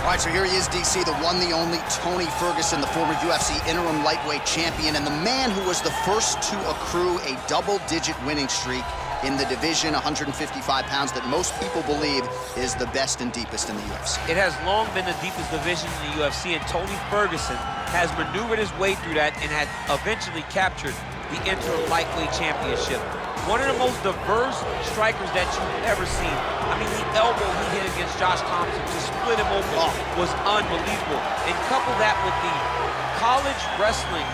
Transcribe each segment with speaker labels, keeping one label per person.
Speaker 1: All right, so here he is, DC, the one, the only Toни Ferguson, the former UFC interim lightweight champion, and the man who was the first to accrue a double-digit winning streak in the division, 155 pounds, that most people believe is the best and deepest in the UFC.
Speaker 2: It has long been the deepest division in the UFC, and Toni Ferguson has maneuvered his way through that and has eventually captured the interim lightweight championship. One of the most diverse strikers that you've ever seen. I mean, the elbow he hit against Josh Thompson to split him open was unbelievable. And couple that with the college wrestling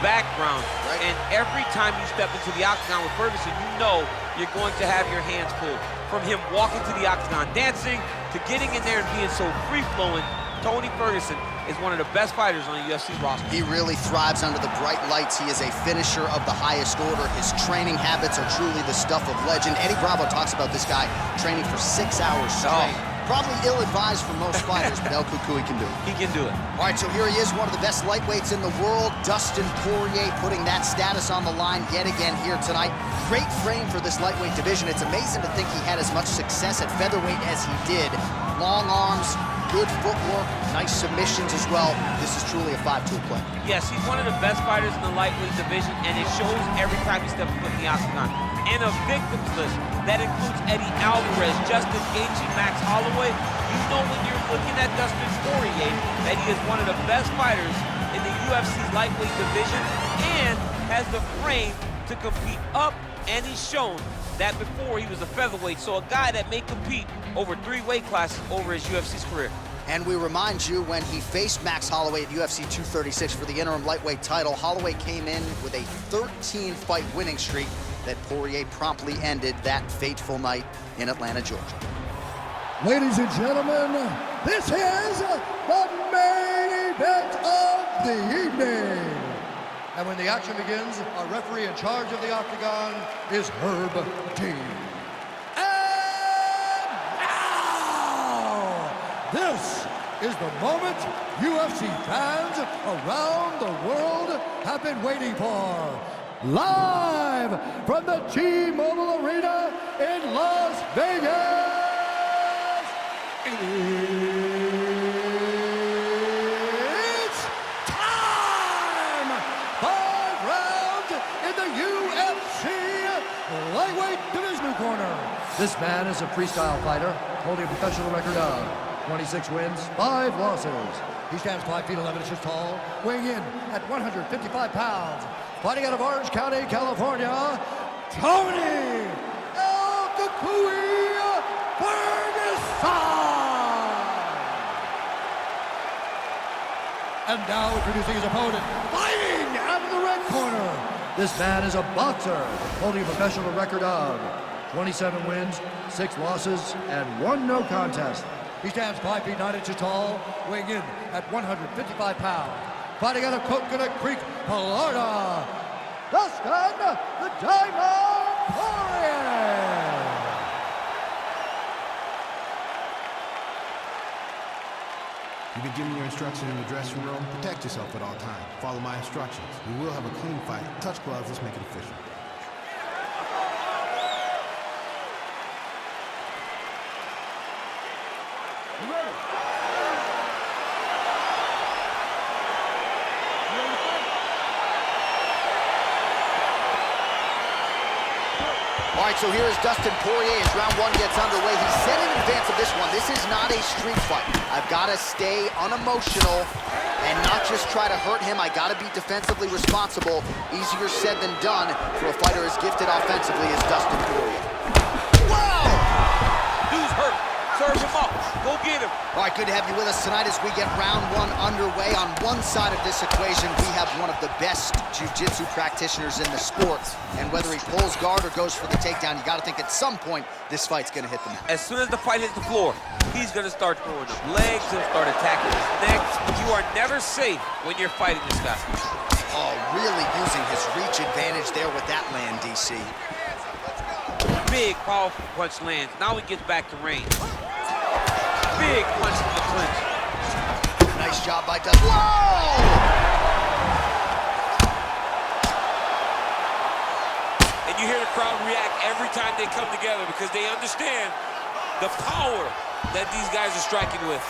Speaker 2: background, and every time you step into the octagon with Ferguson, you know you're going to have your hands pulled. From him walking to the octagon dancing, to getting in there and being so free-flowing, Toni Ferguson is one of the best fighters on the UFC roster. He really thrives under the bright lights. He is a finisher of the highest order. His training habits are truly the stuff of legend. Eddie Bravo talks about this guy training for 6 hours straight. Probably ill-advised for most fighters, but El Cuckoo, he can do it. He can do it. All right, so here he is, one of the best lightweights in the world, Dastin Porьye, putting that status on the line yet again here tonight. Great frame for this lightweight division. It's amazing to think he had as much success at featherweight as he did. Long arms, good footwork, nice submissions as well. This is truly a five-tool play. Yes, he's one of the best fighters in the lightweight division, and it shows every time he steps foot in the octagon. And a victims list that includes Eddie Alvarez, Justin Gaethje, Max Holloway. You know when you're looking at Dastin Porьye that he is one of the best fighters in the UFC's lightweight division and has the frame to compete up, and he's shown that before he was a featherweight, so a guy that may compete over 3 weight classes over his UFC's career. And we remind you, when he faced Max Holloway at UFC 236 for the interim lightweight title, Holloway came in with a 13-fight winning streak that Porьye promptly ended that fateful night in Atlanta, Georgia.
Speaker 3: Ladies and gentlemen, this is the main event of the evening. And when the action begins, our referee in charge of the octagon is Herb Dean. And now, this is the moment UFC fans around the world have been waiting for. Live from the T-Mobile Arena in Las Vegas, it's time! 5 rounds in the UFC lightweight divisional corner. This man is a freestyle fighter holding a professional record of 26 wins, 5 losses. He stands 5 feet 11 inches tall, weighing in at 155 pounds. Fighting out of Orange County, California, Toni El Cuckoo Ferguson! And now introducing his opponent, fighting out of the red corner. This man is a boxer, holding a professional record of 27 wins, 6 losses, and 1 no contest. He stands 5 feet 9 inches tall, weighing in at 155 pounds. Fighting out of Coconut Creek, Florida, Dastin the Diamond Porьye.
Speaker 4: You've been given your instructions in the dressing room. Protect yourself at all times. Follow my instructions. We will have a clean fight. Touch gloves. Let's make it official.
Speaker 3: You ready?
Speaker 1: All right, so here is Dastin Porьye as round 1 gets underway. He said in advance of this one, this is not a street fight. I've got to stay unemotional and not just try to hurt him. I got to be defensively responsible. Easier said than done for a fighter as gifted offensively as Dastin Porьye. Wow! Dude's hurt. Serve him up. Go get him. All right, good to have you with us tonight as we get round 1 underway. On one side of this equation, we have one of the best jiu-jitsu practitioners in the sport. And whether he pulls guard or goes for the takedown, you got to think at some point this fight's going to hit the mat. As soon as the fight hits the floor, he's going to start throwing up legs and start attacking his neck. You are never safe when you're fighting this guy. Oh, really using his reach advantage there with that land, DC. Big, powerful punch lands. Now he gets back to range. Big punch in the clinch. Nice job by Dastin. Whoa! And you hear the crowd react every time they come together because they understand the power that these guys are striking with.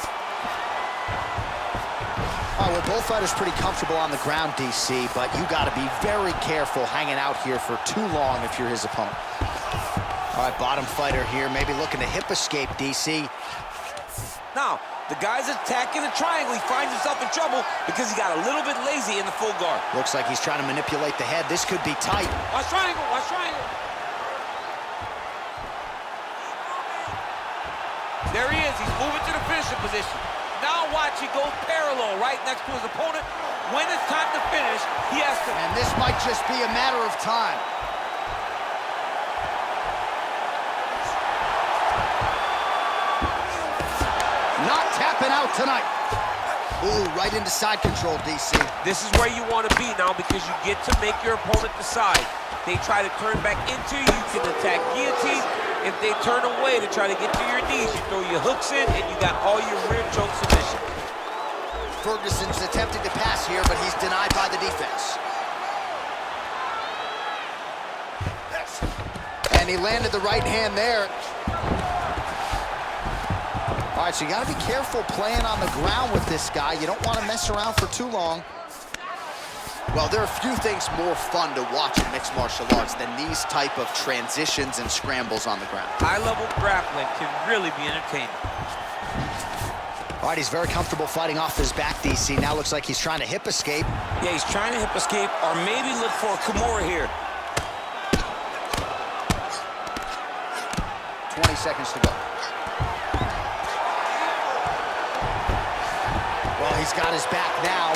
Speaker 1: All right, well, both fighters pretty comfortable on the ground, DC, but you got to be very careful hanging out here for too long if you're his opponent. All right, bottom fighter here, maybe looking to hip escape, DC.
Speaker 2: Now, the guy's attacking the triangle. He finds himself in trouble because he got a little bit lazy in the full guard.
Speaker 1: Looks like he's trying to manipulate the head. This could be tight.
Speaker 2: Watch triangle, watch triangle. There he is. He's moving to the finishing position. Now watch, he goes parallel right next to his opponent. When it's time to finish, he has to...
Speaker 1: And this might just be a matter of time. Not tapping out tonight. Ooh, right into side control, DC.
Speaker 2: This is where you want to be now because you get to make your opponent decide. They try to turn back into you, you can attack guillotine. If they turn away to try to get to your knees, you throw your hooks in and you got all your rear choke submission.
Speaker 1: Ferguson's attempting to pass here, but he's denied by the defense. And he landed the right hand there. All right, so you got to be careful playing on the ground with this guy. You don't want to mess around for too long. Well, there are few things more fun to watch in mixed martial arts than these type of transitions and scrambles on the ground.
Speaker 2: High-level grappling can really be entertaining.
Speaker 1: All right, he's very comfortable fighting off his back, DC. Now looks like he's trying to hip escape.
Speaker 5: Yeah, he's trying to hip escape or maybe look for a Kimura here.
Speaker 1: 20 seconds to go. Well, he's got his back now.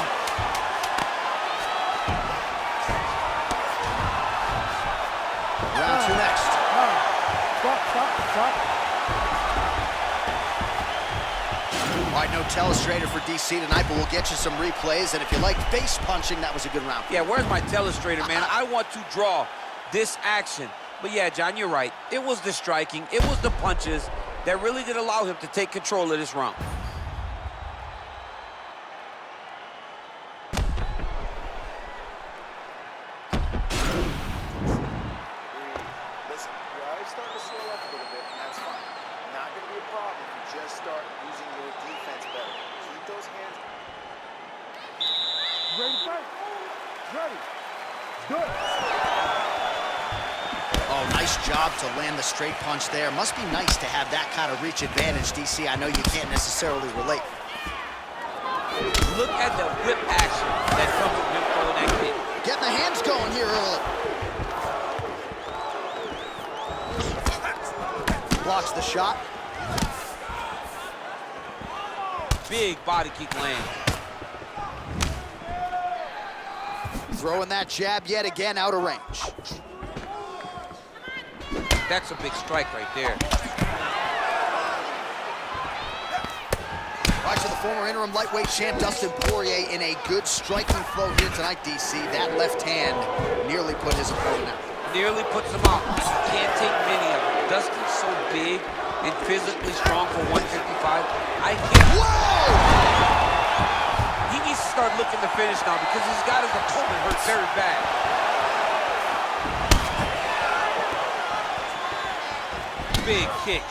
Speaker 1: Round two next.
Speaker 3: Stop.
Speaker 1: All right, no telestrator for DC tonight, but we'll get you some replays. And if you like face punching, that was a good round.
Speaker 2: Yeah, where's my telestrator, man? I want to draw this action. But yeah, John, you're right. It was the striking, it was the punches that really did allow him to take control of this round.
Speaker 6: Listen, you're already starting to slow up a little bit, and that's fine. Not going to be a problem if you just start using your defense better. Keep those hands.
Speaker 3: Ready to fight? Ready. Good.
Speaker 1: Oh, nice job to land the straight punch there. Must be nice to have that kind of reach advantage, DC. I know you can't necessarily relate.
Speaker 2: Look at the whip action that comes from him throwing that kick.
Speaker 1: Getting the hands going here early. Blocks the shot.
Speaker 2: Big body kick land.
Speaker 1: Throwing that jab yet again out of range.
Speaker 2: That's a big strike right there.
Speaker 1: All right, so the former interim lightweight champ Dastин Porьye in a good striking flow here tonight, DC. That left hand nearly put his opponent out.
Speaker 2: Nearly puts him out. Can't take many of them. Dustin's so big and physically strong for 155. I can't.
Speaker 1: Whoa!
Speaker 2: He needs to start looking to finish now because he's got his opponent hurt very bad. Big kick.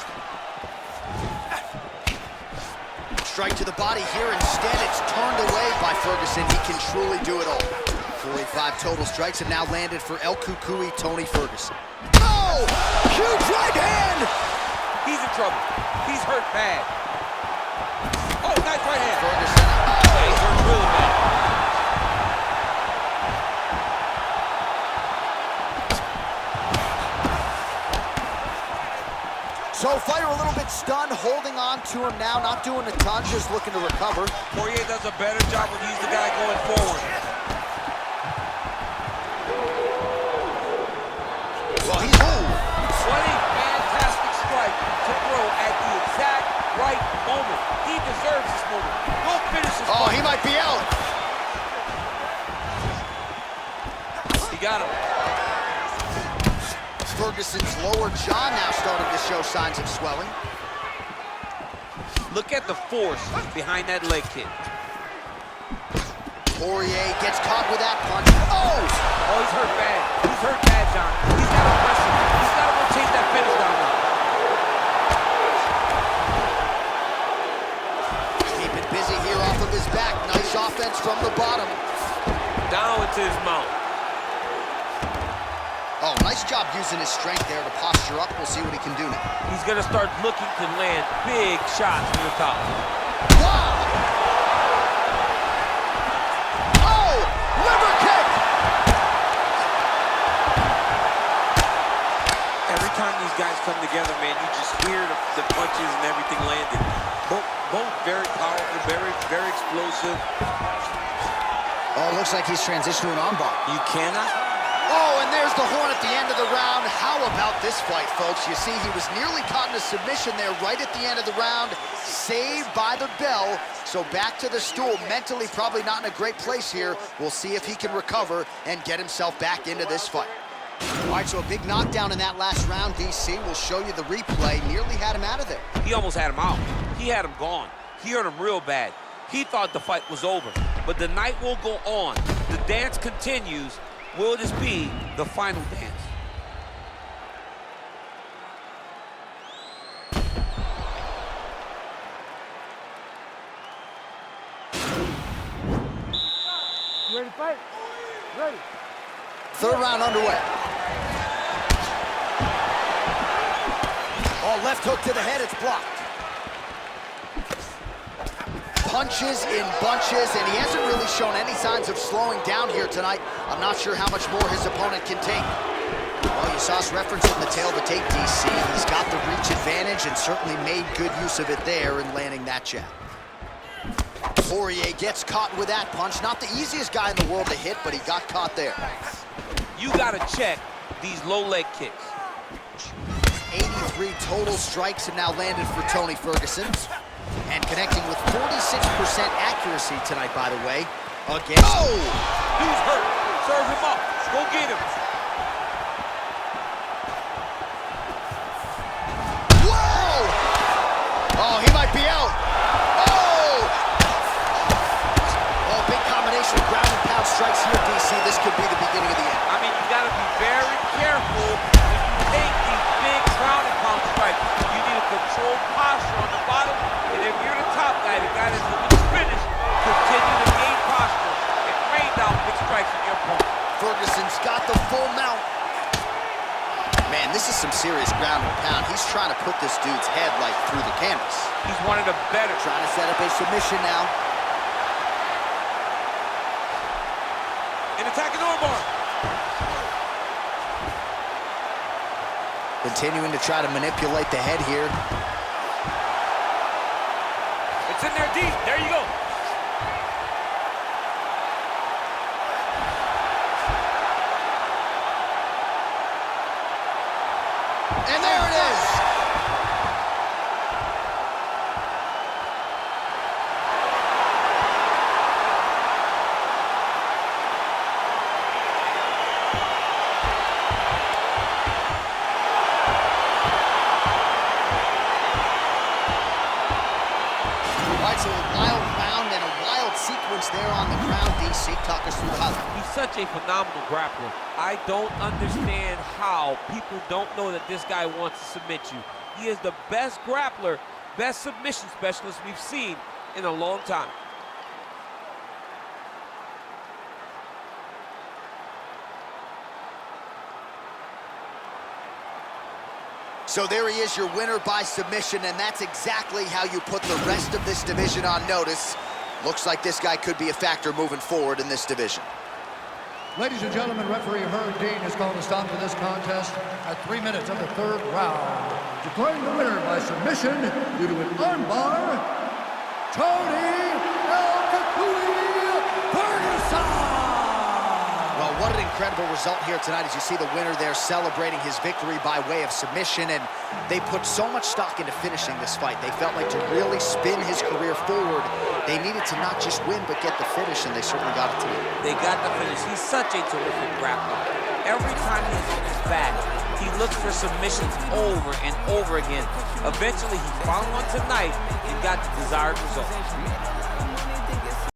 Speaker 1: Strike to the body here. Instead, it's turned away by Ferguson. He can truly do it all. 45 total strikes have now landed for El Cucuy, Toни Ferguson. Oh! Huge right hand!
Speaker 2: He's in trouble. He's hurt bad. Oh, nice right hand.
Speaker 1: Ferguson.
Speaker 2: Yeah, he's hurt really bad.
Speaker 1: So fighter a little bit stunned, holding on to him now, not doing a ton, just looking to recover.
Speaker 2: Porьye does a better job when he's the guy going forward.
Speaker 1: Well, he's
Speaker 2: What a fantastic strike to throw at the exact right moment. He deserves this moment. Go finish this
Speaker 1: oh,
Speaker 2: fight.
Speaker 1: he might be out.
Speaker 2: He got him.
Speaker 1: Ferguson's lower jaw now starting to show signs of swelling.
Speaker 2: Look at the force behind that leg kick.
Speaker 1: Porьye gets caught with that punch. Oh!
Speaker 2: Oh, he's hurt bad. He's hurt bad, John. He's got to press him. He's got to go chase that finish down now.
Speaker 1: Keep it busy here off of his back. Nice offense using his strength there to posture up. We'll see what he can do now.
Speaker 2: He's going to start looking to land big shots from the top.
Speaker 1: Wow! Oh! Liver kick!
Speaker 5: Every time these guys come together, man, you just hear the punches and everything landing. Both very powerful, very explosive.
Speaker 1: Oh, looks like he's transitioned to an armbar.
Speaker 5: You cannot.
Speaker 1: Oh, and there's the horn at the end of the round. How about this fight, folks? You see, he was nearly caught in a submission there right at the end of the round. Saved by the bell. So back to the stool. Mentally, probably not in a great place here. We'll see if he can recover and get himself back into this fight. All right, so a big knockdown in that last round, DC. We'll show you the replay. Nearly had him out of there.
Speaker 2: He almost had him out. He had him gone. He hurt him real bad. He thought the fight was over. But the night will go on. The dance continues. Will this be the final dance?
Speaker 3: You ready to fight? Ready.
Speaker 1: Third round underway. Oh, left hook to the head, it's blocked. Punches in bunches, and he hasn't really shown any signs of slowing down here tonight. I'm not sure how much more his opponent can take. Well, you saw us referencing the tail of the tape, DC. He's got the reach advantage and certainly made good use of it there in landing that jab. Poirier gets caught with that punch. Not the easiest guy in the world to hit, but he got caught there.
Speaker 2: You gotta check these low leg kicks.
Speaker 1: 83 total strikes have now landed for Toни Ferguson. And connecting with 46% accuracy tonight, by the way, against...
Speaker 2: Oh! Dude's hurt. Serve him up. Go get him.
Speaker 1: Whoa! Oh, he might be out. Oh! Oh, big combination of ground and pound strikes here, DC. This could be the beginning of the end.
Speaker 2: I mean, you gotta be very careful when you take these big ground and pound strikes. You need a controlled posture on the bottom. And if you're the top guy, the guy that's looking to finish, continue to gain posture and rain down big strikes on your opponent.
Speaker 1: Ferguson's got the full mount. Man, this is some serious ground and pound. He's trying to put this dude's head, like, through the canvas.
Speaker 2: He's one of the better.
Speaker 1: Trying to set up a submission now.
Speaker 2: And attacking armbar.
Speaker 1: Continuing to try to manipulate the head here.
Speaker 2: It's in there deep. There you go.
Speaker 1: And there it is. So a wild round and a wild sequence there on the ground, DC. Talk us through the highlight.
Speaker 2: He's such a phenomenal grappler. I don't understand how people don't know that this guy wants to submit you. He is the best grappler, best submission specialist we've seen in a long time.
Speaker 1: So there he is, your winner by submission, and that's exactly how you put the rest of this division on notice. Looks like this guy could be a factor moving forward in this division.
Speaker 3: Ladies and gentlemen, referee Herb Dean has called a stop to this contest at 3 minutes of the third round. Declaring the winner by submission due to an armbar, Toni Ferguson!
Speaker 1: Well, what an incredible result here tonight as you see the winner there celebrating his victory by way of submission, and they put so much stock into finishing this fight. They felt like to really spin his career forward, they needed to not just win but get the finish, and they certainly got it tonight.
Speaker 2: They got the finish. He's such a terrific grappler. Every time he's on his back, he looks for submissions over and over again. Eventually, he found one tonight and got the desired result.